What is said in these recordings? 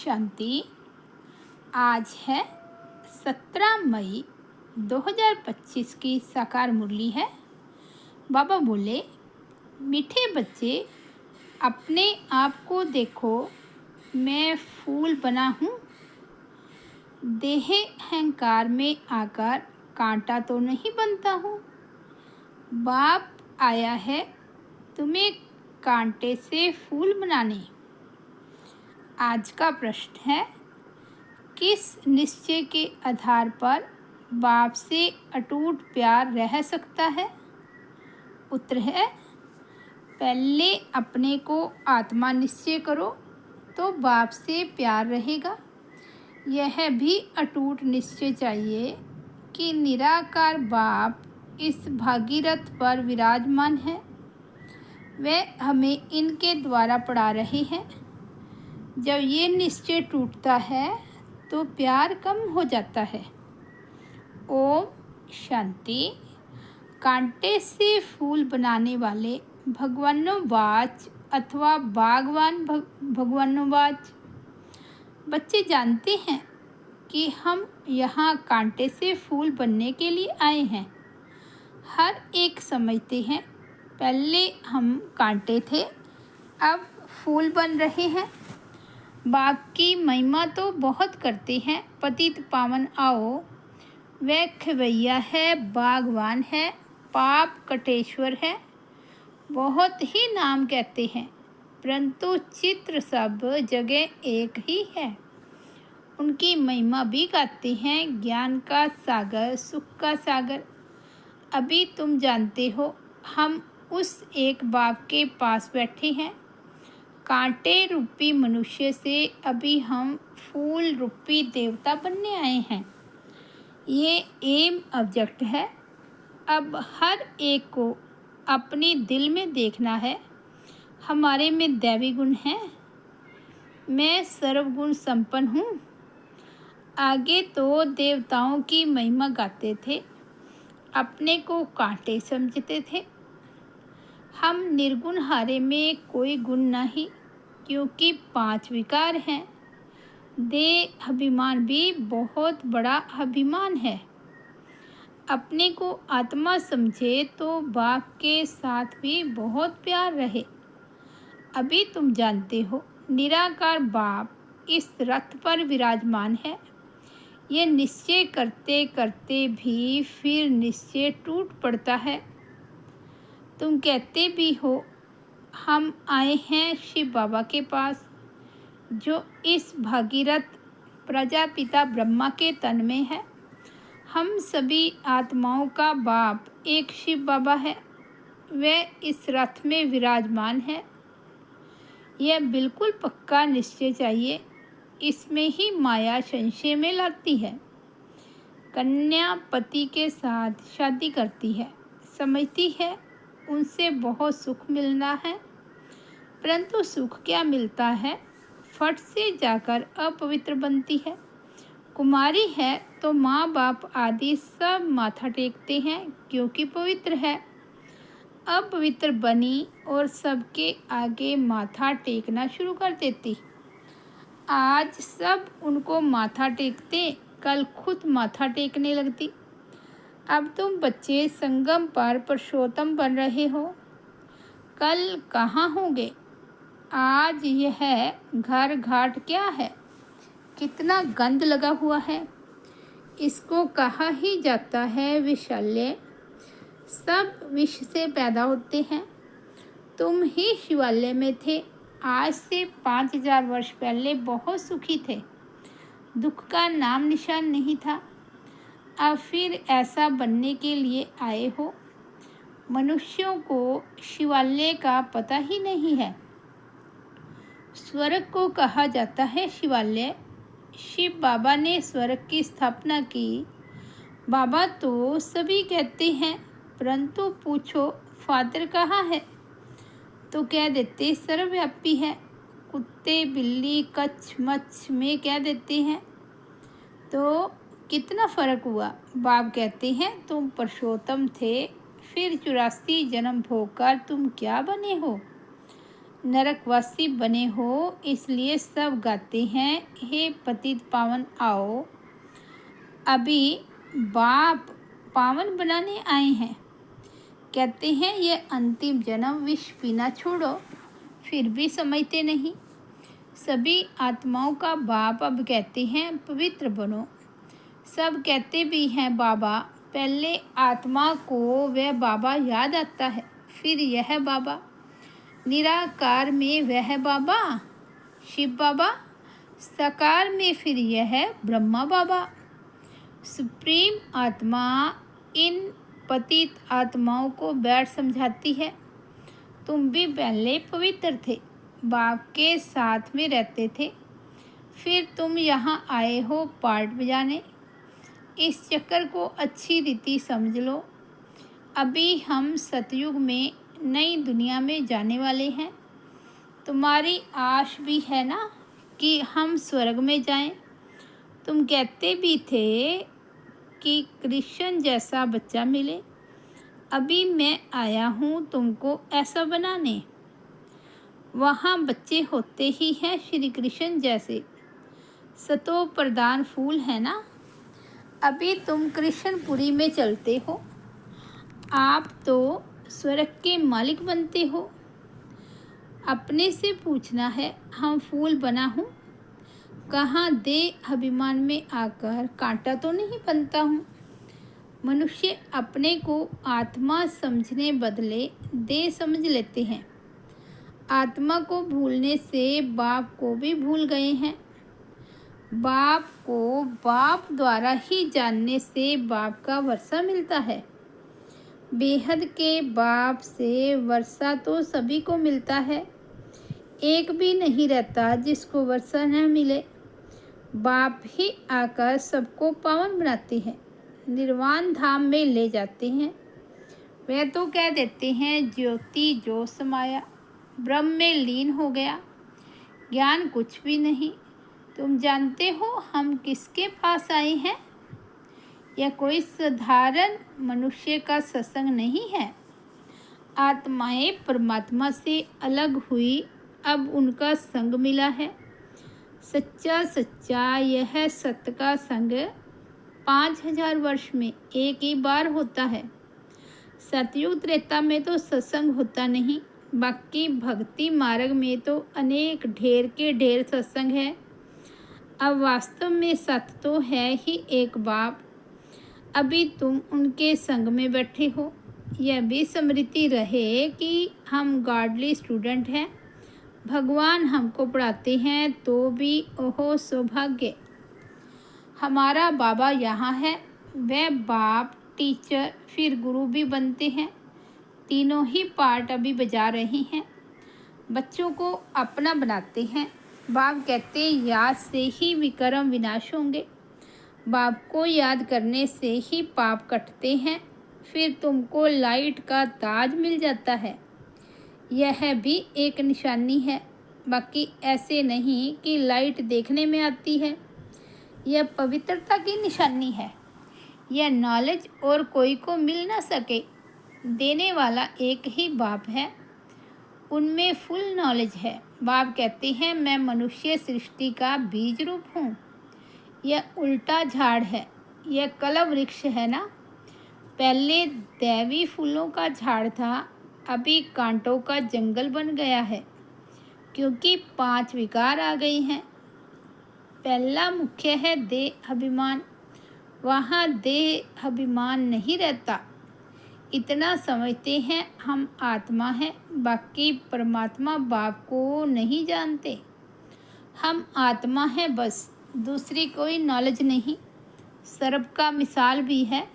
शांति। आज है 17 मई 2025 की साकार मुरली है। बाबा बोले, मीठे बच्चे अपने आप को देखो, मैं फूल बना हूँ। देह अहंकार में आकर कांटा तो नहीं बनता हूँ। बाप आया है तुम्हें कांटे से फूल बनाने। आज का प्रश्न है, किस निश्चय के आधार पर बाप से अटूट प्यार रह सकता है? उत्तर है, पहले अपने को आत्मा निश्चय करो तो बाप से प्यार रहेगा। यह भी अटूट निश्चय चाहिए कि निराकार बाप इस भागीरथ पर विराजमान है। वह हमें इनके द्वारा पढ़ा रहे हैं। जब ये निश्चय टूटता है तो प्यार कम हो जाता है। ओम शांति। कांटे से फूल बनाने वाले भगवानोवाच अथवा बागवान भगवानोवाच। बच्चे जानते हैं कि हम यहाँ कांटे से फूल बनने के लिए आए हैं। हर एक समझते हैं, पहले हम कांटे थे, अब फूल बन रहे हैं। बाप की महिमा तो बहुत करते हैं। पतित पावन आओ, वह खवैया है, बागवान है, पाप कटेश्वर है। बहुत ही नाम कहते हैं, परंतु चित्र सब जगह एक ही है। उनकी महिमा भी गाते हैं, ज्ञान का सागर, सुख का सागर। अभी तुम जानते हो, हम उस एक बाप के पास बैठे हैं। कांटे रूपी मनुष्य से अभी हम फूल रूपी देवता बनने आए हैं। ये एम ऑब्जेक्ट है। अब हर एक को अपने दिल में देखना है, हमारे में दैवी गुण है। मैं सर्वगुण संपन्न हूँ। आगे तो देवताओं की महिमा गाते थे, अपने को कांटे समझते थे। हम निर्गुण हारे में कोई गुण नहीं, क्योंकि 5 विकार हैं। देह अभिमान भी बहुत बड़ा अभिमान है। अपने को आत्मा समझे तो बाप के साथ भी बहुत प्यार रहे। अभी तुम जानते हो, निराकार बाप इस रथ पर विराजमान है। ये निश्चय करते करते भी फिर निश्चय टूट पड़ता है। तुम कहते भी हो, हम आए हैं शिव बाबा के पास, जो इस भागीरथ प्रजापिता ब्रह्मा के तन में है। हम सभी आत्माओं का बाप एक शिव बाबा है। वह इस रथ में विराजमान है। यह बिल्कुल पक्का निश्चय चाहिए। इसमें ही माया संशय में लाती है। कन्या पति के साथ शादी करती है, समझती है उनसे बहुत सुख मिलना है, परंतु सुख क्या मिलता है, फट से जाकर अपवित्र बनती है। कुमारी है तो माँ बाप आदि सब माथा टेकते हैं, क्योंकि पवित्र है। अपवित्र बनी और सबके आगे माथा टेकना शुरू कर देती। आज सब उनको माथा टेकते, कल खुद माथा टेकने लगती। अब तुम बच्चे संगम पर पुरुषोत्तम बन रहे हो, कल कहाँ होंगे? आज यह घर घाट क्या है, कितना गंद लगा हुआ है। इसको कहा ही जाता है विशाल्य। सब विष से पैदा होते हैं। तुम ही शिवालय में थे। आज से 5000 वर्ष पहले बहुत सुखी थे, दुख का नाम निशान नहीं था। अब फिर ऐसा बनने के लिए आए हो। मनुष्यों को शिवालय का पता ही नहीं है। स्वर्ग को कहा जाता है शिवालय। शिव बाबा ने स्वर्ग की स्थापना की। बाबा तो सभी कहते हैं, परंतु पूछो फादर कहाँ है, तो कह देते सर्वव्यापी है। कुत्ते बिल्ली कच्छ मच्छ में कह देते हैं, तो कितना फर्क हुआ। बाप कहते हैं, तुम पुरुषोत्तम थे, फिर 84 जन्म भोगकर तुम क्या बने हो। नरकवासी बने हो इसलिए सब गाते हैं, हे पतित पावन आओ। अभी बाप पावन बनाने आए हैं। कहते हैं ये अंतिम जन्म विष पीना छोड़ो, फिर भी समझते नहीं। सभी आत्माओं का बाप अब कहते हैं पवित्र बनो। सब कहते भी हैं बाबा, पहले आत्मा को वह बाबा याद आता है, फिर यह बाबा। निराकार में वह बाबा शिव बाबा, साकार में फिर यह ब्रह्मा बाबा। सुप्रीम आत्मा इन पतित आत्माओं को बैठ समझाती है, तुम भी पहले पवित्र थे, बाप के साथ में रहते थे, फिर तुम यहाँ आए हो पार्ट बजाने। इस चक्कर को अच्छी रीति समझ लो। अभी हम सतयुग में नई दुनिया में जाने वाले हैं। तुम्हारी आश भी है ना कि हम स्वर्ग में जाएं। तुम कहते भी थे कि कृष्ण जैसा बच्चा मिले। अभी मैं आया हूँ तुमको ऐसा बनाने। वहाँ बच्चे होते ही हैं श्री कृष्ण जैसे, सतो प्रधान फूल है ना। अभी तुम कृष्णपुरी में चलते हो, आप तो स्वर्ग के मालिक बनते हो। अपने से पूछना है, हम फूल बना हूँ, कहाँ दे अभिमान में आकर कांटा तो नहीं बनता हूँ। मनुष्य अपने को आत्मा समझने बदले दे समझ लेते हैं। आत्मा को भूलने से बाप को भी भूल गए हैं। बाप को बाप द्वारा ही जानने से बाप का वर्षा मिलता है। बेहद के बाप से वर्षा तो सभी को मिलता है, एक भी नहीं रहता जिसको वर्षा न मिले। बाप ही आकर सबको पावन बनाते हैं, निर्वाण धाम में ले जाते हैं। वे तो कह देते हैं ज्योति जो समाया, ब्रह्म में लीन हो गया। ज्ञान कुछ भी नहीं। तुम जानते हो हम किसके पास आए हैं? यह कोई साधारण मनुष्य का सत्संग नहीं है। आत्माएं परमात्मा से अलग हुई, अब उनका संग मिला है। सच्चा सच्चा यह सत्य का संग 5000 वर्ष में एक ही बार होता है। सतयुग त्रेता में तो सत्संग होता नहीं, बाकी भक्ति मार्ग में तो अनेक ढेर के ढेर सत्संग है। अब वास्तव में सत्य तो है ही एक बाप। अभी तुम उनके संग में बैठे हो। यह भी स्मृति रहे कि हम गॉडली स्टूडेंट हैं। भगवान हमको पढ़ाते हैं तो भी ओहो सौभाग्य। हमारा बाबा यहाँ है। वह बाप टीचर फिर गुरु भी बनते हैं। तीनों ही पार्ट अभी बजा रहे हैं। बच्चों को अपना बनाते हैं। बाप कहते याद से ही विकर्म विनाश होंगे। बाप को याद करने से ही पाप कटते हैं। फिर तुमको लाइट का ताज मिल जाता है। यह भी एक निशानी है, बाकी ऐसे नहीं कि लाइट देखने में आती है। यह पवित्रता की निशानी है। यह नॉलेज और कोई को मिल ना सके। देने वाला एक ही बाप है, उनमें फुल नॉलेज है। बाप कहते हैं मैं मनुष्य सृष्टि का बीज रूप हूँ। यह उल्टा झाड़ है, यह कलव वृक्ष है ना। पहले दैवी फूलों का झाड़ था, अभी कांटों का जंगल बन गया है, क्योंकि 5 विकार आ गई हैं। पहला मुख्य है देह अभिमान। वहाँ देह अभिमान नहीं रहता। इतना समझते हैं हम आत्मा हैं, बाकी परमात्मा बाप को नहीं जानते। हम आत्मा हैं बस, दूसरी कोई नॉलेज नहीं। सर्प का मिसाल भी है।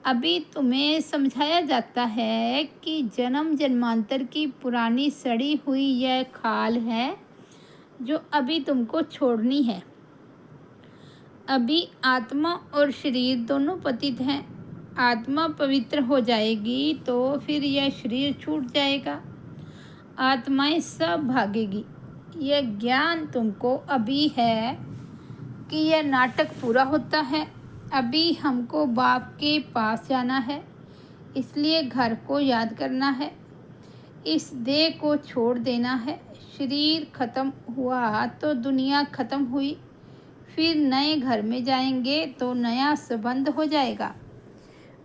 अभी तुम्हें समझाया जाता है कि जन्म जन्मांतर की पुरानी सड़ी हुई यह खाल है जो अभी तुमको छोड़नी है। अभी आत्मा और शरीर दोनों पतित हैं। आत्मा पवित्र हो जाएगी तो फिर यह शरीर छूट जाएगा, आत्माएं सब भागेगी। यह ज्ञान तुमको अभी है कि यह नाटक पूरा होता है। अभी हमको बाप के पास जाना है, इसलिए घर को याद करना है। इस देह को छोड़ देना है। शरीर खत्म हुआ तो दुनिया खत्म हुई। फिर नए घर में जाएंगे तो नया संबंध हो जाएगा।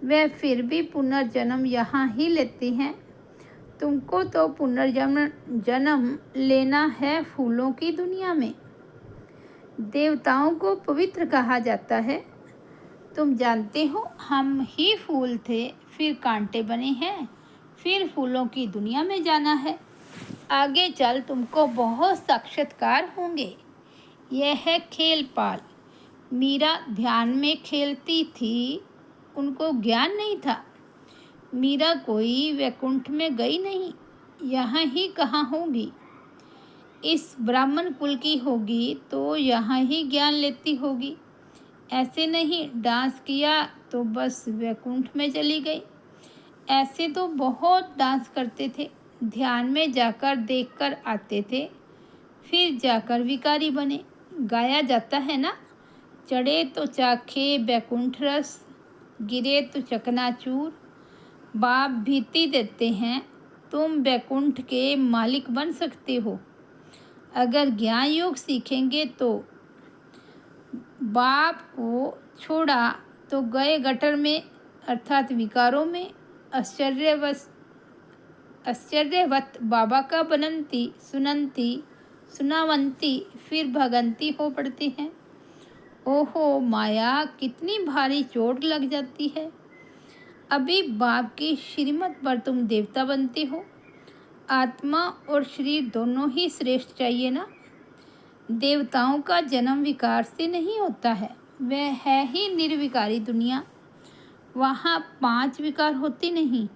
वे फिर भी पुनर्जन्म यहाँ ही लेते हैं। तुमको तो जन्म लेना है फूलों की दुनिया में। देवताओं को पवित्र कहा जाता है। तुम जानते हो, हम ही फूल थे, फिर कांटे बने हैं, फिर फूलों की दुनिया में जाना है। आगे चल तुमको बहुत साक्षात्कार होंगे। यह है खेल पाल। मीरा ध्यान में खेलती थी, उनको ज्ञान नहीं था। मीरा कोई वैकुंठ में गई नहीं, यहाँ ही कहाँ होगी। इस ब्राह्मण कुल की होगी तो यहाँ ही ज्ञान लेती होगी। ऐसे नहीं डांस किया तो बस वैकुंठ में चली गई। ऐसे तो बहुत डांस करते थे, ध्यान में जाकर देखकर आते थे, फिर जाकर विकारी बने। गाया जाता है ना, चढ़े तो चाखे वैकुंठ रस, गिरे तो चकनाचूर। बाप भीति देते हैं, तुम वैकुंठ के मालिक बन सकते हो। अगर ज्ञान योग सीखेंगे तो बाप को छोड़ा तो गए गटर में, अर्थात विकारों में। आश्चर्यवत बाबा का बनंती सुनंती सुनावंती फिर भगंती हो पड़ते हैं। ओहो माया, कितनी भारी चोट लग जाती है। अभी बाप की श्रीमत पर तुम देवता बनते हो। आत्मा और शरीर दोनों ही श्रेष्ठ चाहिए ना। देवताओं का जन्म विकार से नहीं होता है, वह है ही निर्विकारी दुनिया। वहाँ 5 विकार होते नहीं।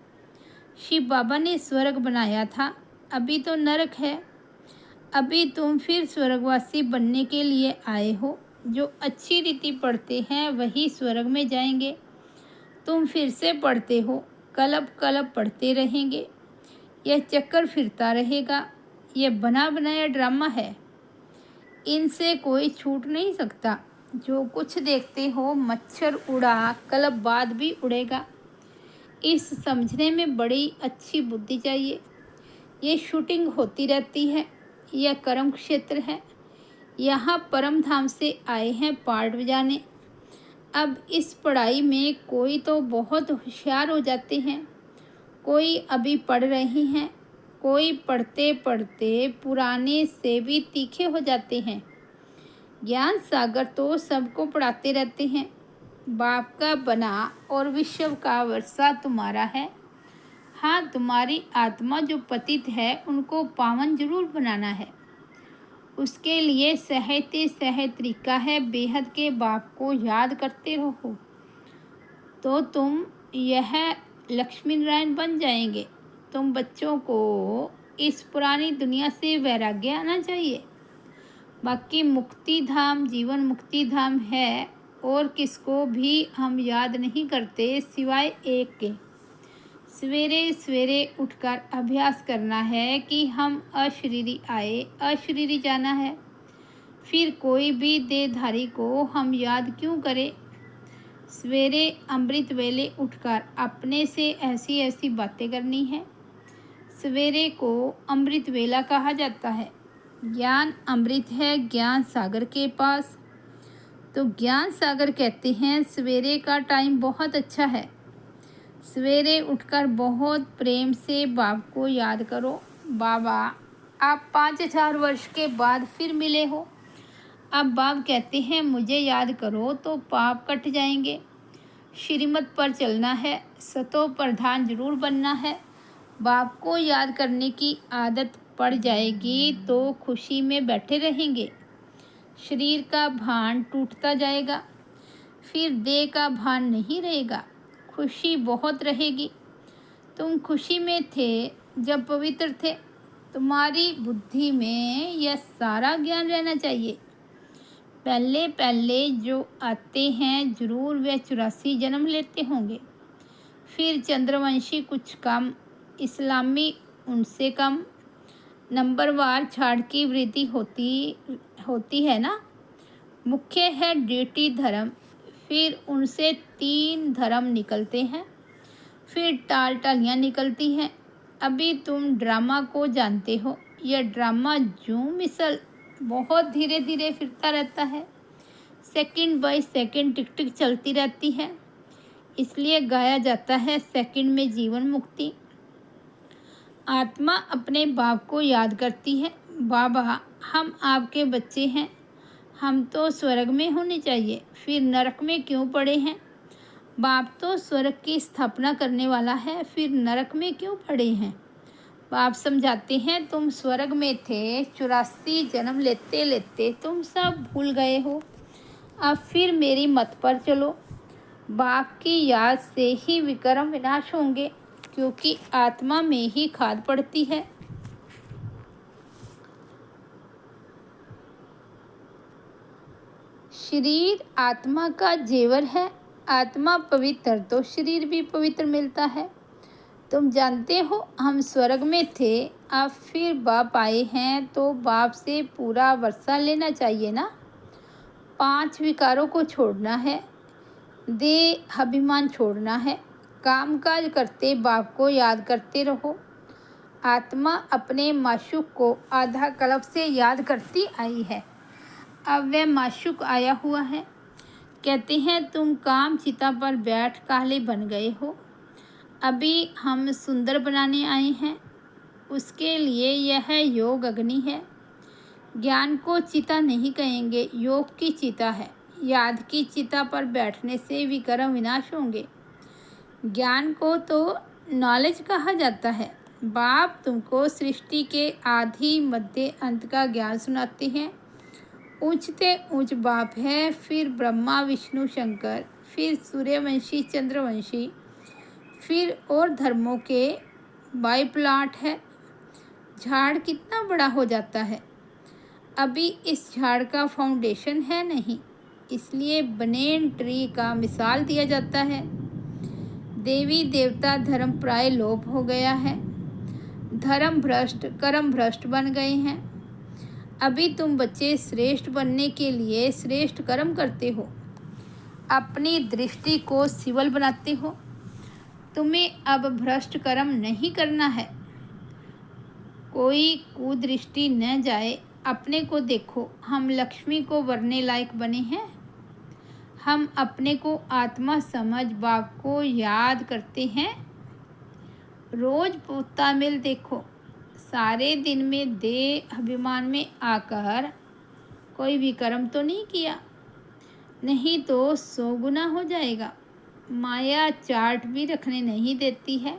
शिव बाबा ने स्वर्ग बनाया था, अभी तो नरक है। अभी तुम फिर स्वर्गवासी बनने के लिए आए हो। जो अच्छी रीति पढ़ते हैं वही स्वर्ग में जाएंगे। तुम फिर से पढ़ते हो, कलब कलब पढ़ते रहेंगे। यह चक्कर फिरता रहेगा। यह बना बनाया ड्रामा है, इनसे कोई छूट नहीं सकता। जो कुछ देखते हो, मच्छर उड़ा कलब बाद भी उड़ेगा। इस समझने में बड़ी अच्छी बुद्धि चाहिए। ये शूटिंग होती रहती है, यह कर्म क्षेत्र है। यहाँ परम धाम से आए हैं पार्ट बजाने। अब इस पढ़ाई में कोई तो बहुत होशियार हो जाते हैं, कोई अभी पढ़ रहे हैं, कोई पढ़ते पढ़ते पुराने से भी तीखे हो जाते हैं। ज्ञान सागर तो सबको पढ़ाते रहते हैं। बाप का बना और विश्व का वर्षा तुम्हारा है। हाँ, तुम्हारी आत्मा जो पतित है उनको पावन जरूर बनाना है। उसके लिए सहज तरीका है, बेहद के बाप को याद करते रहो तो तुम यह लक्ष्मी नारायण बन जाएंगे। तुम बच्चों को इस पुरानी दुनिया से वैराग्य आना चाहिए। बाकी मुक्ति धाम जीवन मुक्ति धाम है, और किसको भी हम याद नहीं करते सिवाय एक के। सवेरे सवेरे उठकर अभ्यास करना है कि हम अशरीरी आए, अशरीरी जाना है। फिर कोई भी देहधारी को हम याद क्यों करें। सवेरे अमृत वेले उठकर अपने से ऐसी ऐसी बातें करनी है। सवेरे को अमृत वेला कहा जाता है। ज्ञान अमृत है ज्ञान सागर के पास, तो ज्ञान सागर कहते हैं सवेरे का टाइम बहुत अच्छा है। सवेरे उठकर बहुत प्रेम से बाप को याद करो। बाबा, आप 5000 वर्ष के बाद फिर मिले हो। अब बाप कहते हैं मुझे याद करो तो पाप कट जाएंगे। श्रीमत पर चलना है, सतो प्रधान जरूर बनना है। बाप को याद करने की आदत पड़ जाएगी तो खुशी में बैठे रहेंगे। शरीर का भान टूटता जाएगा, फिर देह का भान नहीं रहेगा। खुशी बहुत रहेगी। तुम खुशी में थे जब पवित्र थे। तुम्हारी बुद्धि में यह सारा ज्ञान रहना चाहिए। पहले पहले जो आते हैं जरूर वे 84 जन्म लेते होंगे। फिर चंद्रवंशी कुछ कम, इस्लामी उनसे कम। नंबरवार छाड़ की वृद्धि होती है ना। मुख्य है ड्यूटी धर्म, फिर उनसे 3 धर्म निकलते हैं, फिर टालियाँ निकलती हैं। अभी तुम ड्रामा को जानते हो। यह ड्रामा जूम मिसल बहुत धीरे धीरे फिरता रहता है। सेकंड बाय सेकंड टिक टिक चलती रहती है। इसलिए गाया जाता है सेकंड में जीवन मुक्ति। आत्मा अपने बाप को याद करती है, बाबा हम आपके बच्चे हैं, हम तो स्वर्ग में होने चाहिए, फिर नरक में क्यों पड़े हैं। बाप तो स्वर्ग की स्थापना करने वाला है, फिर नरक में क्यों पड़े हैं। बाप समझाते हैं तुम स्वर्ग में थे, 84 जन्म लेते लेते तुम सब भूल गए हो। अब फिर मेरी मत पर चलो। बाप की याद से ही विक्रम विनाश होंगे, क्योंकि आत्मा में ही खाद पड़ती है। शरीर आत्मा का जेवर है। आत्मा पवित्र तो शरीर भी पवित्र मिलता है। तुम जानते हो हम स्वर्ग में थे, अब फिर बाप आए हैं तो बाप से पूरा वर्षा लेना चाहिए ना। 5 विकारों को छोड़ना है, देह अभिमान छोड़ना है, काम काज करते बाप को याद करते रहो। आत्मा अपने माशूक को आधा कल्प से याद करती आई है। अब वह माशूक आया हुआ है। कहते हैं तुम काम चिता पर बैठ काले बन गए हो। अभी हम सुंदर बनाने आए हैं। उसके लिए यह योग अग्नि है। ज्ञान को चिता नहीं कहेंगे, योग की चिता है। याद की चिता पर बैठने से विक्रम विनाश होंगे। ज्ञान को तो नॉलेज कहा जाता है। बाप तुमको सृष्टि के आदि मध्य अंत का ज्ञान सुनाते हैं। ऊंचते ऊंच बाप है, फिर ब्रह्मा विष्णु शंकर, फिर सूर्यवंशी चंद्रवंशी, फिर और धर्मों के बाई प्लाट है। झाड़ कितना बड़ा हो जाता है। अभी इस झाड़ का फाउंडेशन है नहीं, इसलिए बनेन ट्री का मिसाल दिया जाता है। देवी देवता धर्म प्राय लोप हो गया है। धर्म भ्रष्ट कर्म भ्रष्ट बन गए हैं। अभी तुम बच्चे श्रेष्ठ बनने के लिए श्रेष्ठ कर्म करते हो, अपनी दृष्टि को सिवल बनाते हो। तुम्हें अब भ्रष्ट कर्म नहीं करना है। कोई कुदृष्टि न जाए। अपने को देखो, हम लक्ष्मी को वरने लायक बने हैं। हम अपने को आत्मा समझ बाप को याद करते हैं। रोज पोता मिल देखो। सारे दिन में देह अभिमान में आकर कोई भी कर्म तो नहीं किया, नहीं तो 100 गुना हो जाएगा। माया चार्ट भी रखने नहीं देती है।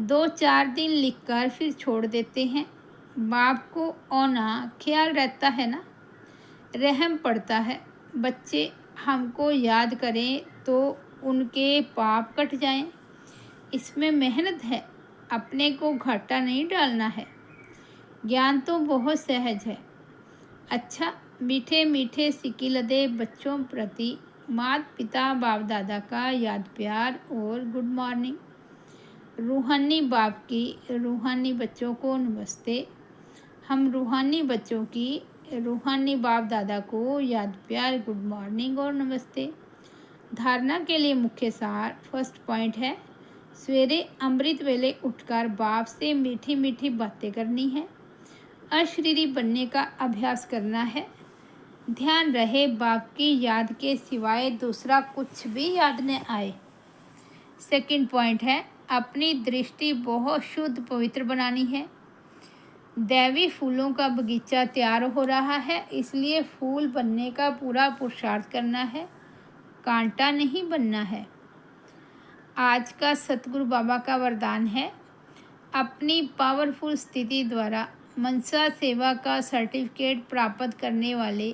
2-4 दिन लिखकर फिर छोड़ देते हैं। बाप को औना ख्याल रहता है ना, रहम पड़ता है। बच्चे हमको याद करें तो उनके पाप कट जाएं। इसमें मेहनत है, अपने को घाटा नहीं डालना है। ज्ञान तो बहुत सहज है। अच्छा, मीठे मीठे सिकिलदे बच्चों प्रति माता पिता बाप दादा का याद प्यार और गुड मॉर्निंग। रूहानी बाप की रूहानी बच्चों को नमस्ते। हम रूहानी बच्चों की रूहानी बाप दादा को याद प्यार गुड मॉर्निंग और नमस्ते। धारणा के लिए मुख्य सार फर्स्ट पॉइंट है, सवेरे अमृत वेले उठकर बाप से मीठी मीठी बातें करनी है। अशरीरी बनने का अभ्यास करना है। ध्यान रहे बाप की याद के सिवाय दूसरा कुछ भी याद न आए। सेकंड पॉइंट है, अपनी दृष्टि बहुत शुद्ध पवित्र बनानी है। दैवी फूलों का बगीचा तैयार हो रहा है, इसलिए फूल बनने का पूरा पुरुषार्थ करना है, कांटा नहीं बनना है। आज का सतगुरु बाबा का वरदान है, अपनी पावरफुल स्थिति द्वारा मनसा सेवा का सर्टिफिकेट प्राप्त करने वाले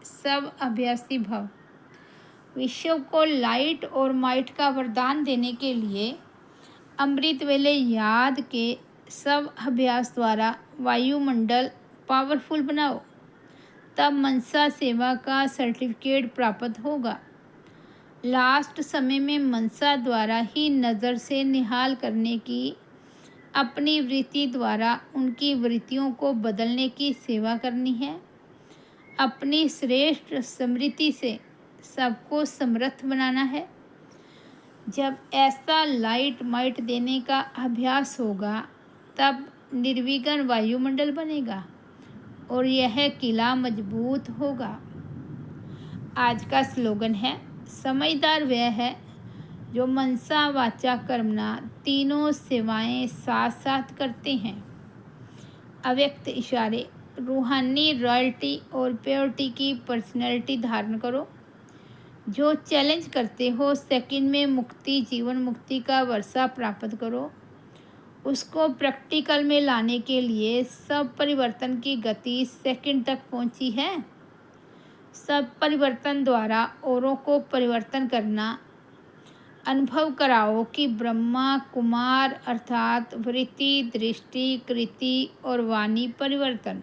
सब अभ्यासी भव। विश्व को लाइट और माइट का वरदान देने के लिए अमृत वेले याद के सब अभ्यास द्वारा वायुमंडल पावरफुल बनाओ, तब मनसा सेवा का सर्टिफिकेट प्राप्त होगा। लास्ट समय में मनसा द्वारा ही नज़र से निहाल करने की, अपनी वृत्ति द्वारा उनकी वृत्तियों को बदलने की सेवा करनी है। अपनी श्रेष्ठ स्मृति से सबको समर्थ बनाना है। जब ऐसा लाइट माइट देने का अभ्यास होगा तब निर्विघ्न वायुमंडल बनेगा और यह किला मजबूत होगा। आज का स्लोगन है, समझदार वह है जो मनसा वाचा कर्मणा तीनों सेवाएं साथ साथ करते हैं। अव्यक्त इशारे, रूहानी रॉयल्टी और प्योरिटी की पर्सनैलिटी धारण करो। जो चैलेंज करते हो सेकंड में मुक्ति, जीवन मुक्ति का वर्षा प्राप्त करो। उसको प्रैक्टिकल में लाने के लिए सब परिवर्तन की गति सेकंड तक पहुंची है। सब परिवर्तन द्वारा औरों को परिवर्तन करना। अनुभव कराओ कि ब्रह्मा कुमार अर्थात वृत्ति, दृष्टि, कृति और वाणी परिवर्तन,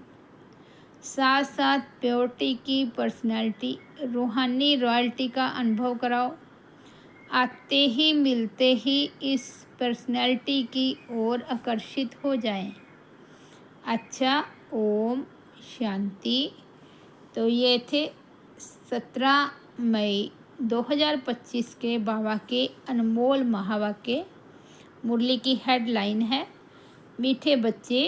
साथ साथ प्योरिटी की पर्सनैलिटी, रूहानी रॉयल्टी का अनुभव कराओ। आते ही मिलते ही इस पर्सनैलिटी की ओर आकर्षित हो जाएं। अच्छा, ओम शांति। तो ये थे 17 मई 2025 के बाबा के अनमोल महावाक्य। मुरली की हेडलाइन है, मीठे बच्चे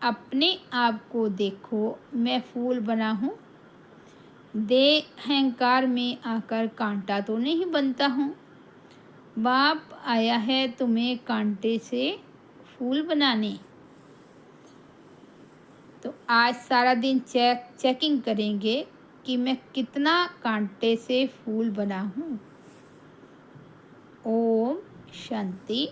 अपने आप को देखो, मैं फूल बना हूँ। दे अहंकार में आकर कांटा तो नहीं बनता हूँ। बाप आया है तुम्हें कांटे से फूल बनाने। तो आज सारा दिन चेकिंग करेंगे कि मैं कितना कांटे से फूल बना हूँ। ओम शांति।